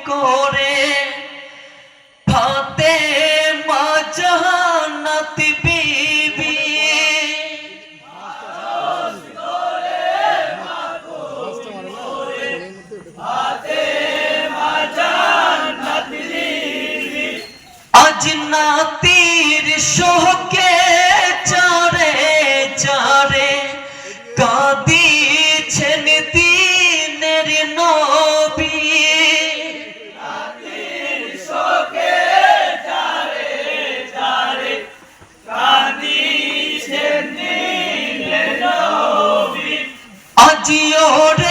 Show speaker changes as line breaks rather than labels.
করে ফাতেমা জান্নাত বিবি আজ নাতির শোকে চারে চারে কাঁদিছেন দিনের নবী
নাতির শোকে চারে চারে কাঁদিছেন দিনের নবী
আজি ওরে